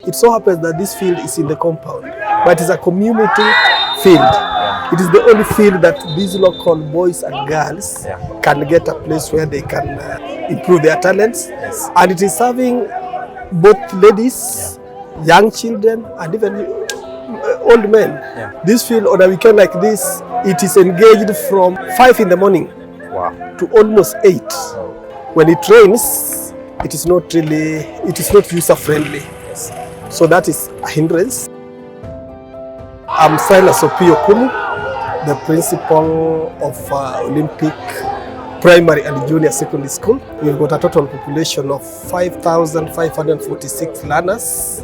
it so happens that this field is in the compound, but it's a community field. It is the only field that these local boys and girls can get a place where they can improve their talents. And it is serving both ladies, young children, and even old men. This field on a weekend like this, it is engaged from 5 in the morning to almost 8. When it rains, it is not user friendly. So that is a hindrance. I'm CYRUS OKUMU, the principal of Olympic Primary and Junior Secondary School. We've got a total population of 5,546 learners,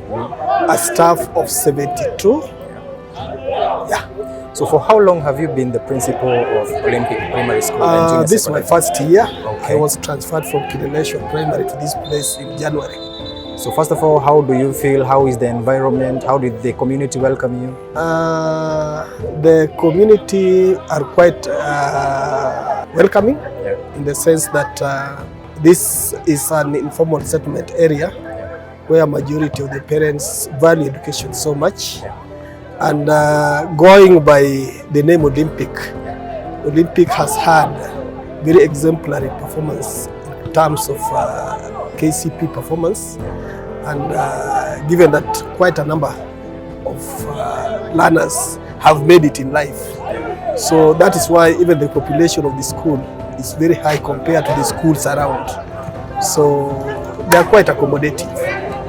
a staff of 72. So for how long have you been the principal of Olympic Primary School and Junior This is my first year. Okay. I was transferred from Kibra Primary to this place in January. So first of all, how do you feel? How is the environment? How did the community welcome you? The community are quite welcoming in the sense that this is an informal settlement area where majority of the parents value education so much. And going by the name Olympic has had very exemplary performance in terms of KCP performance, and given that quite a number of learners have made it in life. So that is why even the population of the school is very high compared to the schools around. So they are quite accommodative.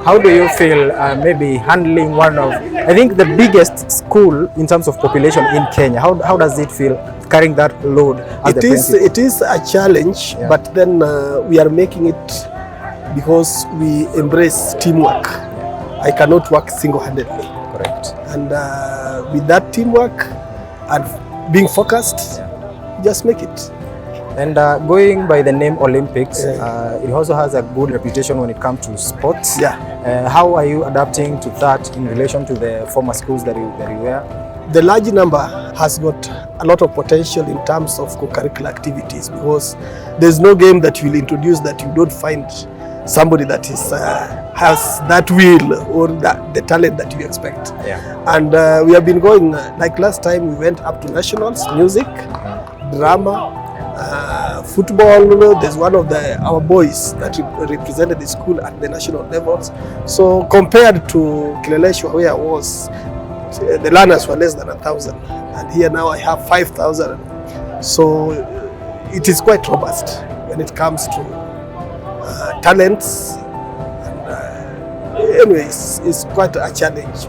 How do you feel maybe handling one of, I think, the biggest school in terms of population in Kenya? How does it feel carrying that load as the principal? It is a challenge, but then we are making it because we embrace teamwork. I cannot work single-handedly. Correct. And with that teamwork and being focused, just make it. And going by the name Olympics, it also has a good reputation when it comes to sports. How are you adapting to that in relation to the former schools that you were? The large number has got a lot of potential in terms of co-curricular activities, because there's no game that you will introduce that you don't find somebody that is has that will or the talent that you expect. And we have been going, like last time we went up to nationals, music, drama, football. There's one of our boys that represented the school at the national levels. So compared to Kileleshwa, where I was, the learners were less than 1,000, and here now I have 5,000. So it is quite robust when it comes to talents. Anyways, it's quite a challenge.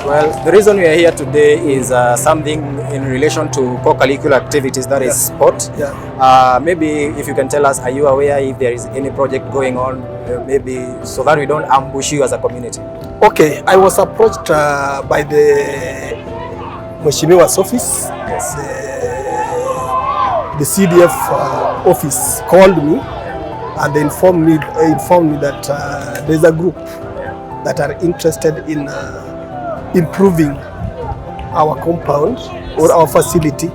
Well, the reason we are here today is something in relation to co-curricular activities, that is sport. Maybe if you can tell us, are you aware if there is any project going on, maybe so that we don't ambush you as a community? Okay, I was approached by the Mheshimiwa's office. The CDF office called me and they informed me that there's a group that are interested in improving our compound or our facility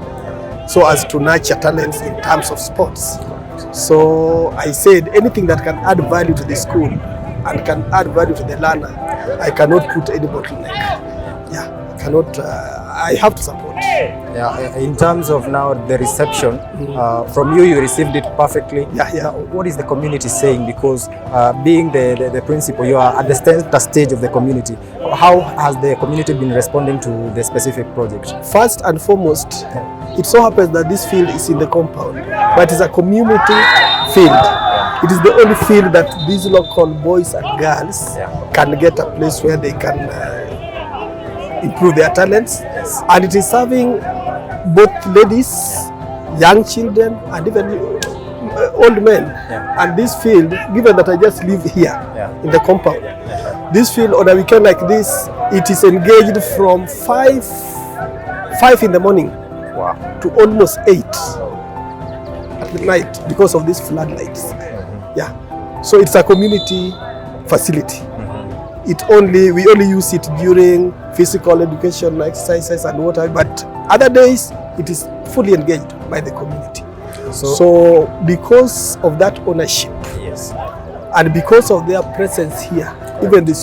so as to nurture talents in terms of sports. So I said anything that can add value to the school and can add value to the learner, I cannot put any bottleneck. I have to support. In terms of now the reception, from you received it perfectly. Now, what is the community saying? Because being the principal, you are at the center stage of the community. How has the community been responding to the specific project? First and foremost, it so happens that this field is in the compound, but it's a community field. It is the only field that these local boys and girls can get a place where they can improve their talents, and it is serving both ladies, young children, and even old men. And this field, given that I just live here in the compound, this field on a weekend like this, it is engaged from 5 in the morning to almost 8 at night because of these floodlights. So it's a community facility. We only use it during physical education, exercises and whatever, but other days it is fully engaged by the community. So because of that ownership and because of their presence here, even the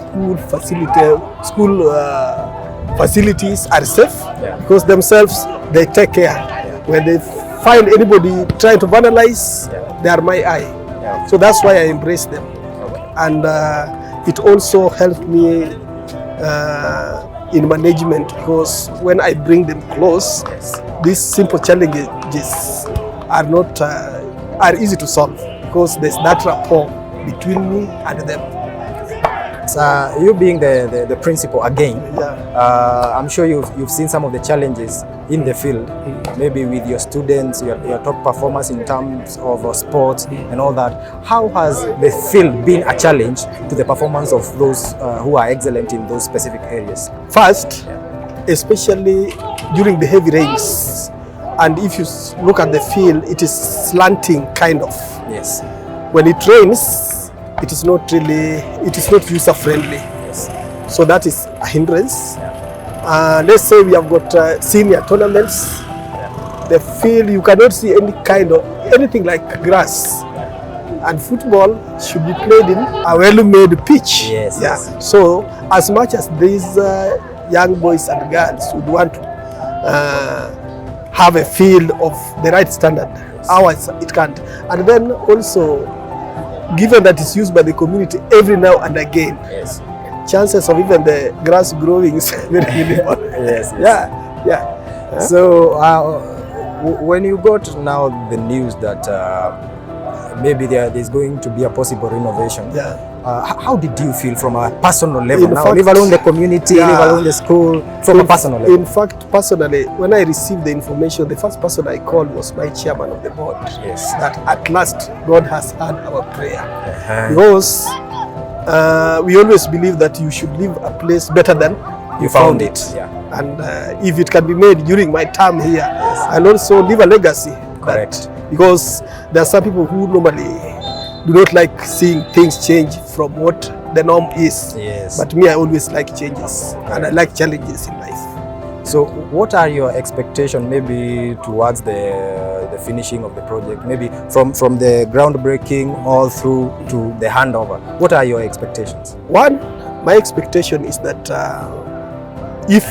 facilities are safe because themselves they take care. When they find anybody trying to vandalize, they are my eye. So that's why I embrace them. And it also helped me in management, because when I bring them close, these simple challenges are easy to solve because there's that rapport between me and them. You being the principal again, I'm sure you've seen some of the challenges in the field, maybe with your students, your top performance in terms of sports and all that. How has the field been a challenge to the performance of those who are excellent in those specific areas? First, especially during the heavy rains, and if you look at the field, it is slanting kind of. Yes. When it rains, it is not user friendly. Yes. So that is a hindrance. Let's say we have got senior tournaments. The field, you cannot see anything like grass. And football should be played in a well-made pitch. Yes. Yes. So as much as these young boys and girls would want to have a field of the right standard, ours it can't. And then also, given that it's used by the community every now and again, chances of even the grass growing is very minimal. Yes. So when you got now the news that maybe there's going to be a possible renovation, how did you feel from a personal level? Leave alone the community, leave alone the school, from a personal level? In fact, personally, when I received the information, the first person I called was my chairman of the board. Yes. That at last God has heard our prayer. Because we always believe that you should leave a place better than you found it. And if it can be made during my time here, I'll also leave a legacy. Correct. Because there are some people who normally do not like seeing things change from what the norm is. Yes. But me, I always like changes. And I like challenges in life. So what are your expectations maybe towards the finishing of the project? Maybe from the groundbreaking all through to the handover. What are your expectations? One, my expectation is that if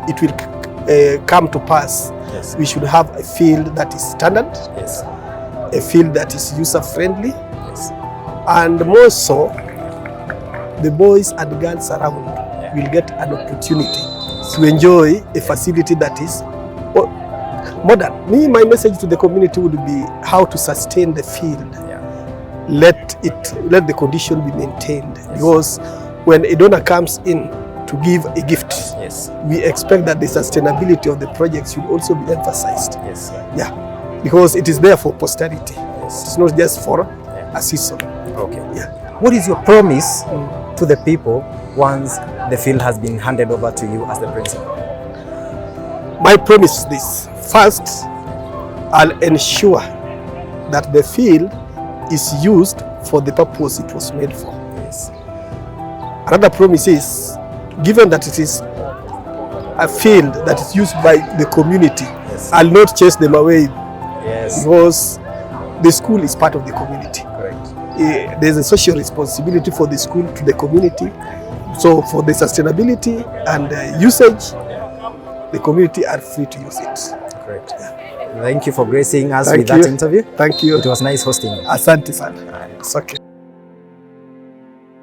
it will come to pass, we should have a field that is standard, a field that is user-friendly, and more so, the boys and girls around will get an opportunity to enjoy a facility that is modern. My message to the community would be how to sustain the field. Let the condition be maintained. Because when a donor comes in to give a gift, we expect that the sustainability of the project should also be emphasized. Because it is there for posterity. It's not just for a season. What is your promise to the people once the field has been handed over to you as the principal? My promise is this. First, I'll ensure that the field is used for the purpose it was made for. Another promise is, given that it is a field that is used by the community, I'll not chase them away. Because the school is part of the community. There's a social responsibility for the school to the community. So for the sustainability and usage, the community are free to use it. Great. Thank you for gracing us with that interview. Thank you. It was nice hosting you. Asante sana. It's okay.